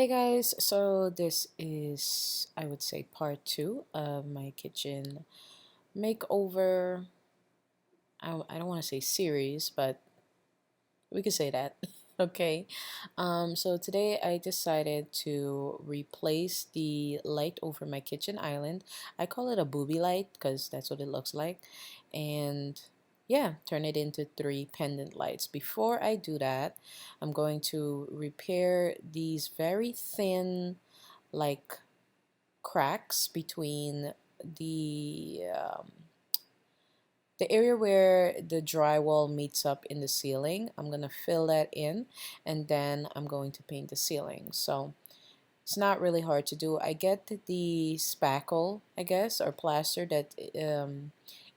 Hey guys, so this is, I would say, part two of my kitchen makeover. I don't want to say series, but we could say that. Okay. So today I decided to replace the light over my kitchen island. I call it a booby light because that's what it looks like. And yeah, turn it into 3 pendant lights. Before I do that, I'm going to repair these very thin, like, cracks between the area where the drywall meets up in the ceiling. I'm going to fill that in, and then I'm going to paint the ceiling. So it's not really hard to do. I get the spackle, I guess, or plaster that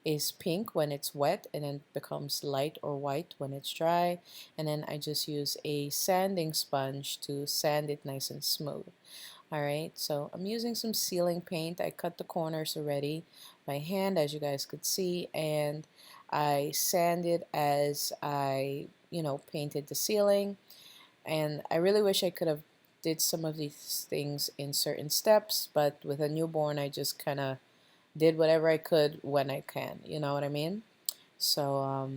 is pink when it's wet and then becomes light or white when it's dry. And then I just use a sanding sponge to sand it nice and smooth. Alright, so I'm using some ceiling paint. I cut the corners already by hand, as you guys could see, and I sanded as I, painted the ceiling. And I really wish I could have did some of these things in certain steps, but with a newborn, I just kind of did whatever I could when I can. You know what I mean? So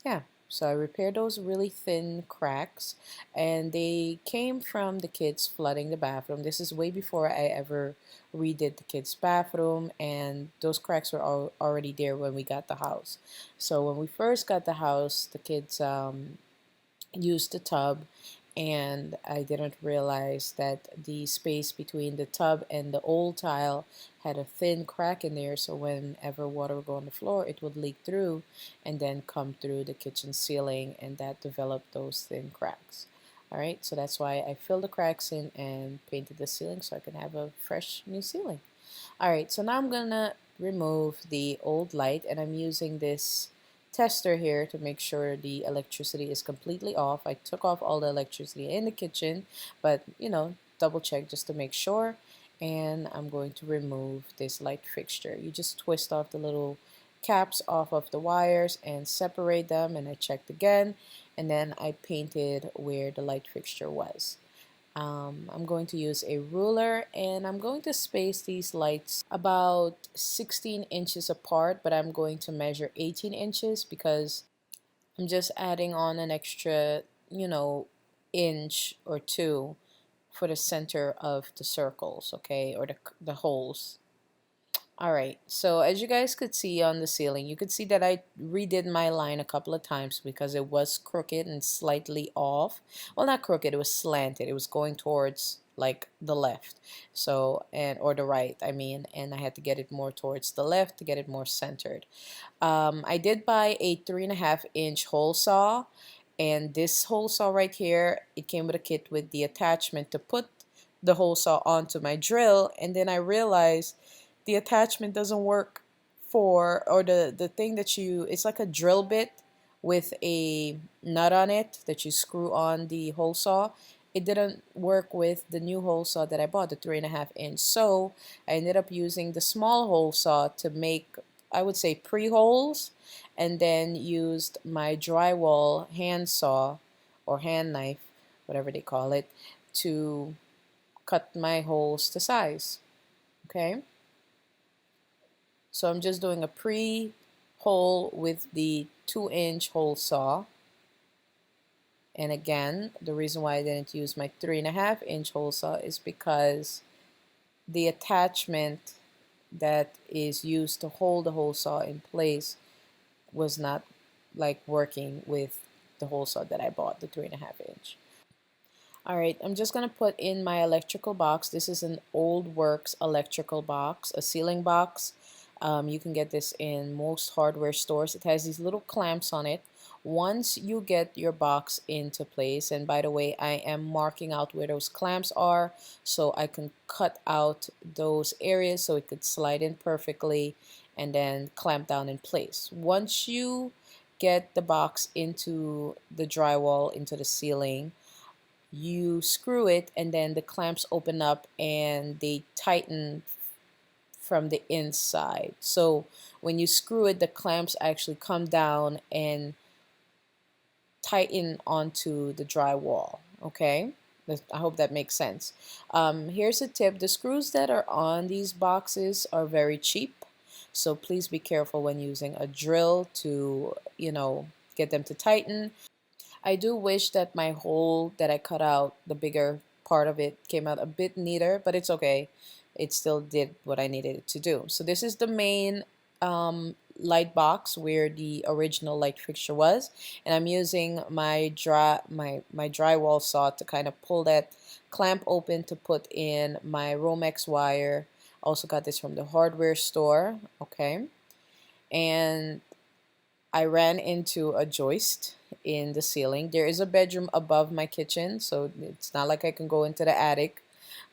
yeah, so I repaired those really thin cracks, and they came from the kids flooding the bathroom. This is way before I ever redid the kids' bathroom, and those cracks were already there when we got the house. So when we first got the house, the kids used the tub, and I didn't realize that the space between the tub and the old tile had a thin crack in there, so whenever water would go on the floor, it would leak through and then come through the kitchen ceiling, and that developed those thin cracks. Alright, so that's why I filled the cracks in and painted the ceiling so I can have a fresh new ceiling. Alright, so now I'm gonna remove the old light, and I'm using this tester here to make sure the electricity is completely off. I took off all the electricity in the kitchen, but double check just to make sure. And I'm going to remove this light fixture. You just twist off the little caps off of the wires and separate them, and I checked again, and then I painted where the light fixture was. I'm going to use a ruler, and I'm going to space these lights about 16 inches apart, but I'm going to measure 18 inches because I'm just adding on an extra, inch or two for the center of the circles, okay, or the holes. Alright, so as you guys could see on the ceiling, you could see that I redid my line a couple of times because it was crooked and slightly off. Well, not crooked, it was slanted. It was going towards like the left, so, or the right, I mean, and I had to get it more towards the left to get it more centered. I did buy a 3.5-inch hole saw, and this hole saw right here, it came with a kit with the attachment to put the hole saw onto my drill, and then I realized the attachment doesn't work for, or the thing that it's like a drill bit with a nut on it that you screw on the hole saw. It didn't work with the new hole saw that I bought, the 3.5-inch. So I ended up using the small hole saw to make, I would say, pre-holes, and then used my drywall hand saw or hand knife, whatever they call it, to cut my holes to size. Okay? So I'm just doing a pre-hole with the 2-inch hole saw. And again, the reason why I didn't use my 3.5-inch hole saw is because the attachment that is used to hold the hole saw in place was not like working with the hole saw that I bought, the 3.5-inch. Alright, I'm just going to put in my electrical box. This is an Old Works electrical box, a ceiling box. You can get this in most hardware stores. It has these little clamps on it. Once you get your box into place, and by the way, I am marking out where those clamps are so I can cut out those areas so it could slide in perfectly and then clamp down in place. Once you get the box into the drywall, into the ceiling, you screw it, and then the clamps open up and they tighten from the inside. So when you screw it, the clamps actually come down and tighten onto the drywall. Okay, I hope that makes sense. Here's a tip. The screws that are on these boxes are very cheap. So please be careful when using a drill to, get them to tighten. I do wish that my hole that I cut out, the bigger part of it, came out a bit neater, but it's okay. It still did what I needed it to do. So this is the main light box where the original light fixture was, and I'm using my drywall saw to kind of pull that clamp open to put in my Romex wire. Also got this from the hardware store, okay? And I ran into a joist in the ceiling. There is a bedroom above my kitchen, so it's not like I can go into the attic,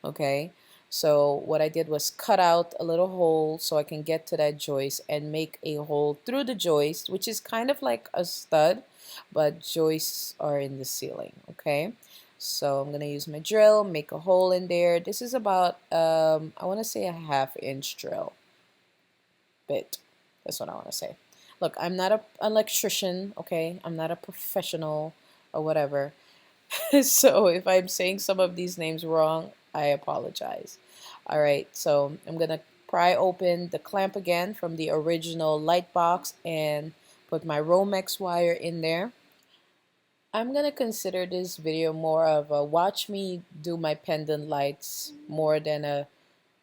okay? So what I did was cut out a little hole so I can get to that joist and make a hole through the joist, which is kind of like a stud, but joists are in the ceiling, okay? So I'm going to use my drill, make a hole in there. This is about, I want to say a 1/2 inch drill bit. That's what I want to say. Look, I'm not an electrician, okay? I'm not a professional or whatever. So if I'm saying some of these names wrong, I apologize. All right, so I'm going to pry open the clamp again from the original light box and put my Romex wire in there. I'm going to consider this video more of a watch me do my pendant lights more than a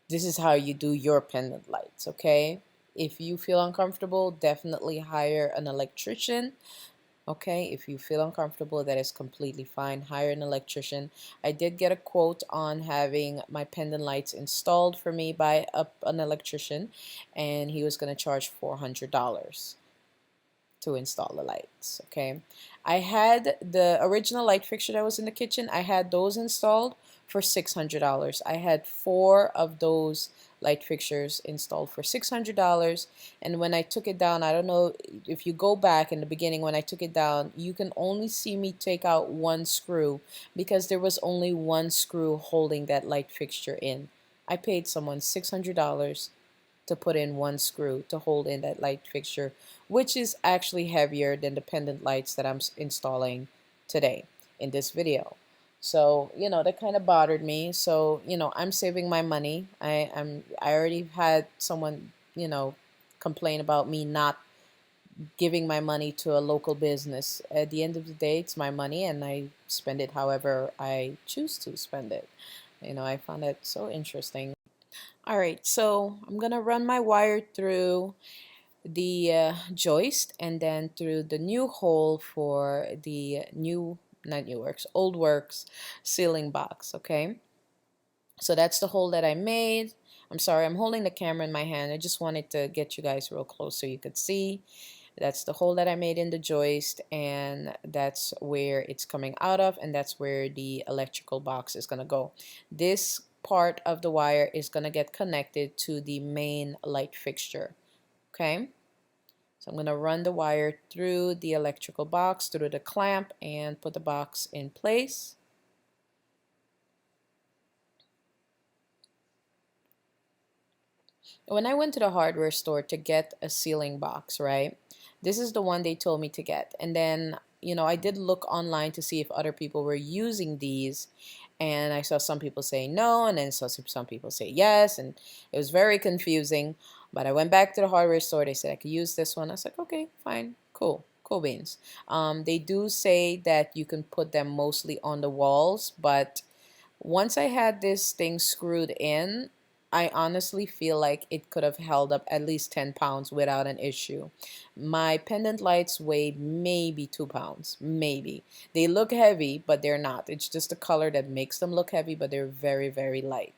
this is how you do your pendant lights, okay? If you feel uncomfortable, definitely hire an electrician. Okay, if you feel uncomfortable, that is completely fine. Hire an electrician. I did get a quote on having my pendant lights installed for me by an electrician, and he was going to charge $400 to install the lights. Okay, I had the original light fixture that was in the kitchen. I had those installed for $600. I had 4 of those light fixtures installed for $600, and when I took it down, I don't know if you go back in the beginning when I took it down, you can only see me take out 1 screw because there was only 1 screw holding that light fixture in. I paid someone $600 to put in 1 screw to hold in that light fixture, which is actually heavier than the pendant lights that I'm installing today in this video. So, that kind of bothered me. So, I'm saving my money. I already had someone, complain about me not giving my money to a local business. At the end of the day, it's my money and I spend it however I choose to spend it. I found that so interesting. All right, so I'm gonna run my wire through the joist and then through the new hole for the not new works, old works ceiling box, okay? So that's the hole that I made. I'm sorry, I'm holding the camera in my hand. I just wanted to get you guys real close so you could see. That's the hole that I made in the joist, and that's where it's coming out of, and that's where the electrical box is gonna go. This part of the wire is gonna get connected to the main light fixture, okay? So I'm going to run the wire through the electrical box, through the clamp, and put the box in place. When I went to the hardware store to get a ceiling box, right, this is the one they told me to get. And then, I did look online to see if other people were using these. And I saw some people say no, and then saw some people say yes. And it was very confusing. But I went back to the hardware store. They said I could use this one. I was like, okay, fine, cool beans. They do say that you can put them mostly on the walls, but once I had this thing screwed in, I honestly feel like it could have held up at least 10 pounds without an issue. My pendant lights weigh maybe 2 pounds, maybe. They look heavy, but they're not. It's just the color that makes them look heavy, but they're very, very light.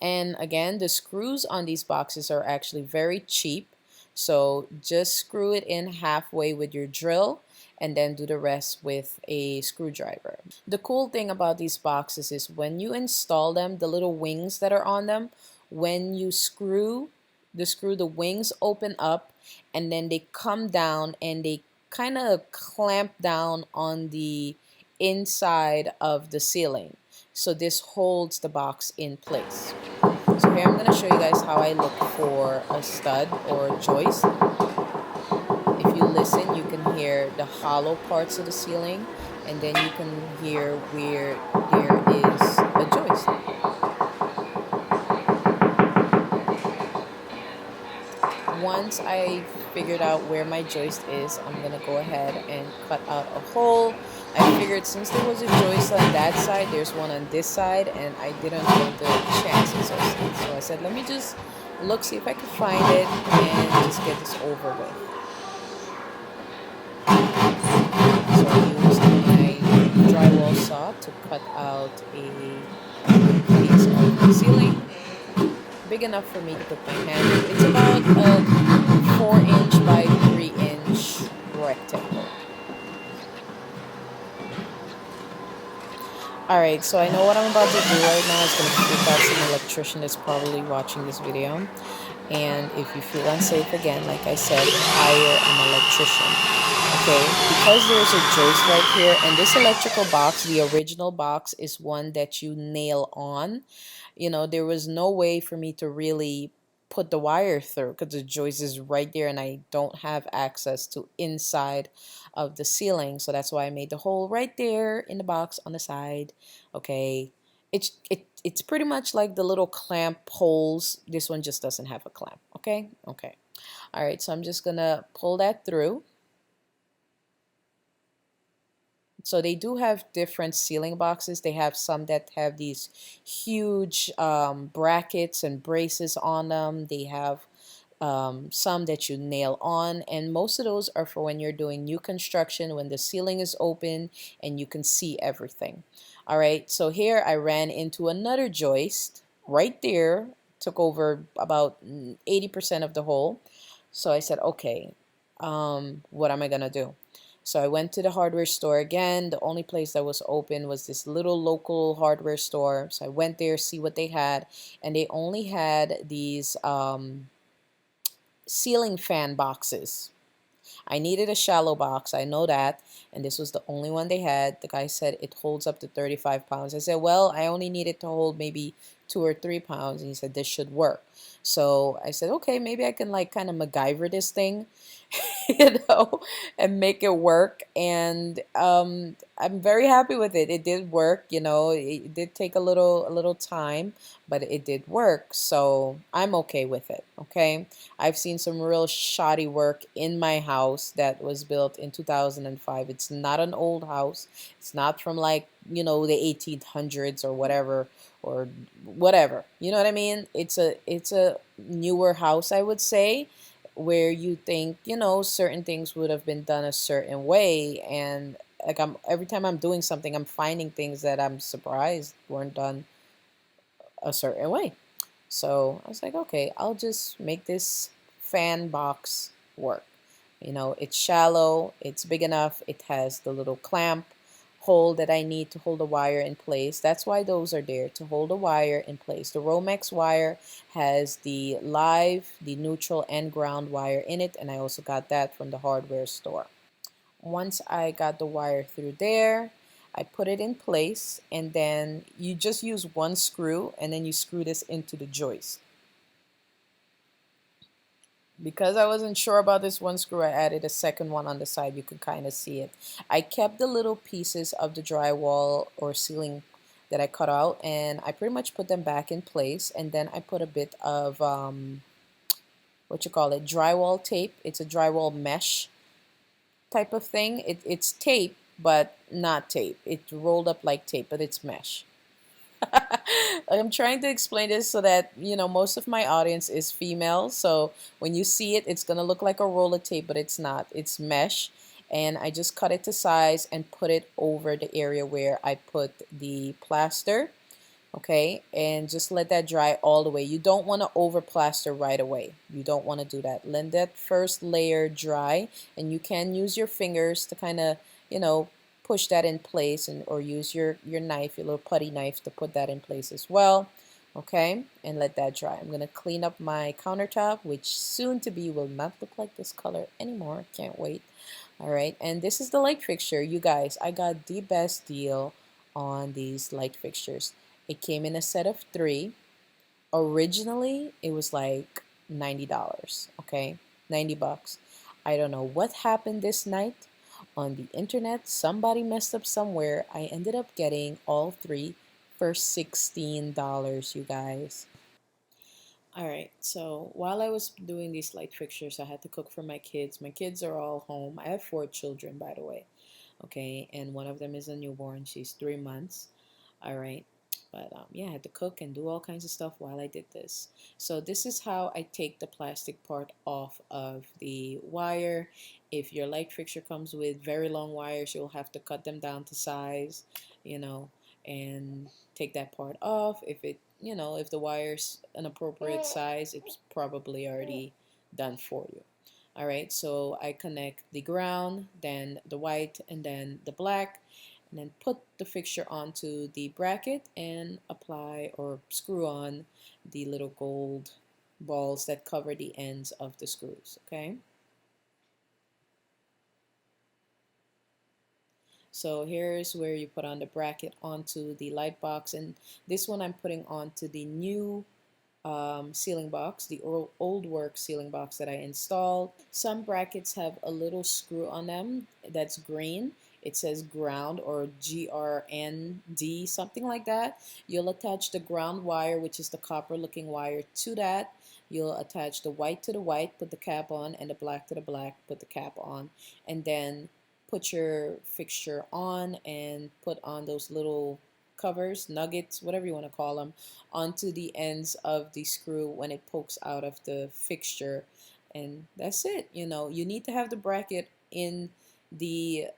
And again, the screws on these boxes are actually very cheap. So just screw it in halfway with your drill and then do the rest with a screwdriver. The cool thing about these boxes is when you install them, the little wings that are on them, when you screw the wings open up and then they come down and they kind of clamp down on the inside of the ceiling. So this holds the box in place. So here I'm going to show you guys how I look for a stud or joist. If you listen, you can hear the hollow parts of the ceiling, and then you can hear where there is a joist. Once I figured out where my joist is, I'm gonna go ahead and cut out a hole. I figured since there was a joist on that side, there's one on this side, and I didn't know the chances of it. So I said, let me just look, see if I can find it, and just get this over with. So I used my drywall saw to cut out a piece of the ceiling, big enough for me to put my hand in. It's about a 4-inch by 3-inch rectangle. Alright, so I know what I'm about to do right now is going to freak out some electrician that's probably watching this video. And if you feel unsafe again, like I said, hire an electrician. Okay, because there's a joist right here, and this electrical box, the original box, is one that you nail on. You know, there was no way for me to really put the wire through because the joist is right there and I don't have access to inside of the ceiling. So that's why I made the hole right there in the box on the side. Okay, it's pretty much like the little clamp holes. This one just doesn't have a clamp. Okay. All right, so I'm just gonna pull that through. So they do have different ceiling boxes. They have some that have these huge brackets and braces on them. They have some that you nail on, and most of those are for when you're doing new construction, when the ceiling is open and you can see everything. All right, so here I ran into another joist right there, took over about 80% of the hole. So I said, okay, what am I gonna do? So I went to the hardware store again. The only place that was open was this little local hardware store. So I went there, see what they had, and they only had these ceiling fan boxes. I needed a shallow box, I know that, and this was the only one they had. The guy said it holds up to 35 pounds. I said, well, I only need it to hold maybe 2 or 3 pounds, and he said this should work. So I said, okay, maybe I can like kind of MacGyver this thing, you know, and make it work. And I'm very happy with it. It did work, you know. It did take a little time, but it did work. So I'm okay with it. Okay, I've seen some real shoddy work in my house that was built in 2005. It's not an old house. It's not from like, you know, the 1800s or whatever, or whatever. You know what I mean? It's a newer house, I would say, where you think, you know, certain things would have been done a certain way, and like every time I'm doing something, I'm finding things that I'm surprised weren't done a certain way. So I was like, okay, I'll just make this fan box work. You know, it's shallow, it's big enough, it has the little clamp hole that I need to hold the wire in place. That's why those are there, to hold the wire in place. The Romex wire has the live, the neutral, and ground wire in it, and I also got that from the hardware store. Once I got the wire through there, I put it in place, and then you just use one screw, and then you screw this into the joist. Because I wasn't sure about this one screw, I added a second one on the side. You could kind of see it. I kept the little pieces of the drywall or ceiling that I cut out, and I pretty much put them back in place. And then I put a bit of what you call it, drywall tape. It's a drywall mesh type of thing. It's tape, but not tape. It's rolled up like tape, but it's mesh. I'm trying to explain this so that, you know, most of my audience is female. So when you see it, it's going to look like a roll of tape, but it's not. It's mesh. And I just cut it to size and put it over the area where I put the plaster. Okay, and just let that dry all the way. You don't want to over plaster right away. You don't want to do that. Let that first layer dry, and you can use your fingers to kind of, you know, push that in place, and or use your knife, your little putty knife, to put that in place as well. Okay, and let that dry. I'm gonna clean up my countertop, which soon to be will not look like this color anymore. Can't wait. All right, and this is the light fixture. You guys, I got the best deal on these light fixtures. It came in a set of 3. Originally, it was like $90, okay? 90 bucks. I don't know what happened this night. On the internet, somebody messed up somewhere. I ended up getting all three for $16, you guys. All right, so while I was doing these light fixtures, I had to cook for my kids. My kids are all home. I have 4 children, by the way. Okay, and one of them is a newborn. She's 3 months. All right, but yeah, I had to cook and do all kinds of stuff while I did this. So this is how I take the plastic part off of the wire. If your light fixture comes with very long wires, you'll have to cut them down to size, you know, and take that part off. If it, if the wire's an appropriate size, it's probably already done for you. All right, so I connect the ground, then the white, and then the black, and then put the fixture onto the bracket and apply or screw on the little gold balls that cover the ends of the screws. Okay, so here's where you put on the bracket onto the light box, and this one I'm putting onto the new ceiling box, the old work ceiling box that I installed. Some brackets have a little screw on them that's green. It says ground or GRND, something like that. You'll attach the ground wire, which is the copper looking wire, to that. You'll attach the white to the white, put the cap on, and the black to the black, put the cap on. And then put your fixture on and put on those little covers, nuggets, whatever you want to call them, onto the ends of the screw when it pokes out of the fixture. And that's it. You need to have the bracket in the,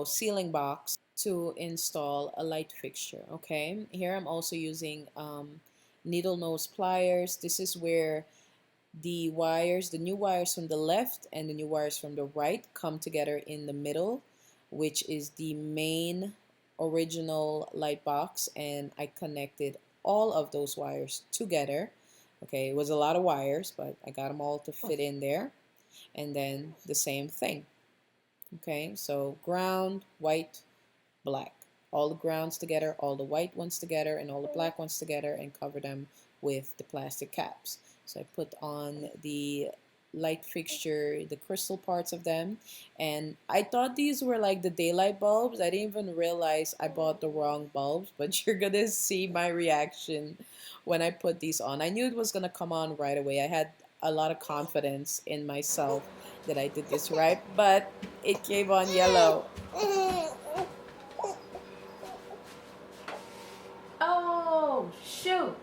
ceiling box to install a light fixture. Okay, here I'm also using needle nose pliers. This is where the new wires from the left and the new wires from the right come together in the middle, which is the main original light box, and I connected all of those wires together. Okay, it was a lot of wires, but I got them all to fit in there. And then the same thing. Okay, so ground, white, black. All the grounds together, all the white ones together, and all the black ones together, and cover them with the plastic caps. So I put on the light fixture, the crystal parts of them, and I thought these were like the daylight bulbs. I didn't even realize I bought the wrong bulbs, but you're gonna see my reaction when I put these on. I knew it was gonna come on right away. I had a lot of confidence in myself that I did this right, but it came on yellow. Oh, shoot.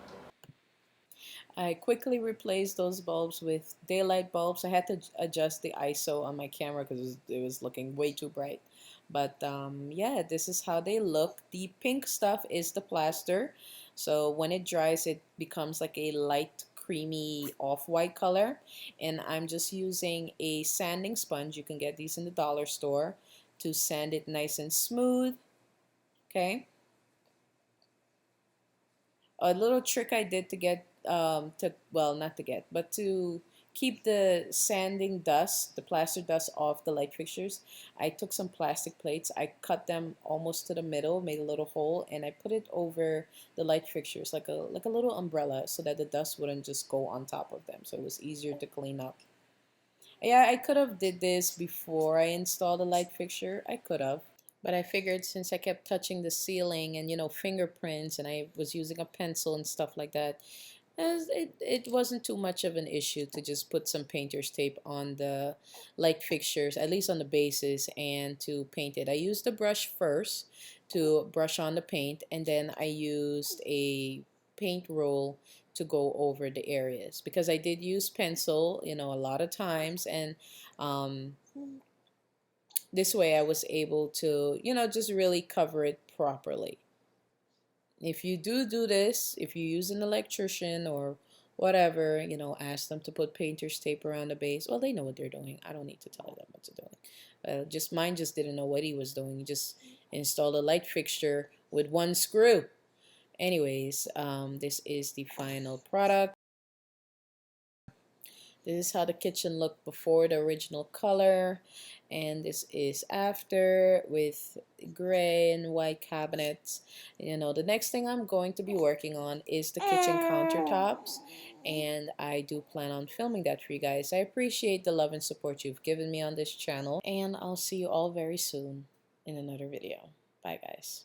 I quickly replaced those bulbs with daylight bulbs. I had to adjust the ISO on my camera because it was looking way too bright. But yeah, this is how they look. The pink stuff is the plaster. So when it dries, it becomes like a light creamy off-white color. And I'm just using a sanding sponge. You can get these in the dollar store to sand it nice and smooth. Okay. A little trick I did to get not to get, but to keep the sanding dust, the plaster dust off the light fixtures, I took some plastic plates, I cut them almost to the middle, made a little hole, and I put it over the light fixtures like a little umbrella so that the dust wouldn't just go on top of them, so it was easier to clean up. Yeah, I could have did this before I installed the light fixture. I could have. But I figured since I kept touching the ceiling and, fingerprints, and I was using a pencil and stuff like that, it wasn't too much of an issue to just put some painter's tape on the light fixtures, at least on the bases, and to paint it. I used the brush first to brush on the paint, and then I used a paint roll to go over the areas because I did use pencil, a lot of times, and um, this way I was able to, just really cover it properly. If you do this, if you use an electrician or whatever, ask them to put painter's tape around the base. Well, they know what they're doing. I don't need to tell them what to do. Just mine just didn't know what he was doing. He just installed a light fixture with one screw. Anyways, this is the final product. This is how the kitchen looked before the original color, and this is after with gray and white cabinets. The next thing I'm going to be working on is the kitchen countertops, and I do plan on filming that for you guys. I appreciate the love and support you've given me on this channel, and I'll see you all very soon in another video. Bye guys.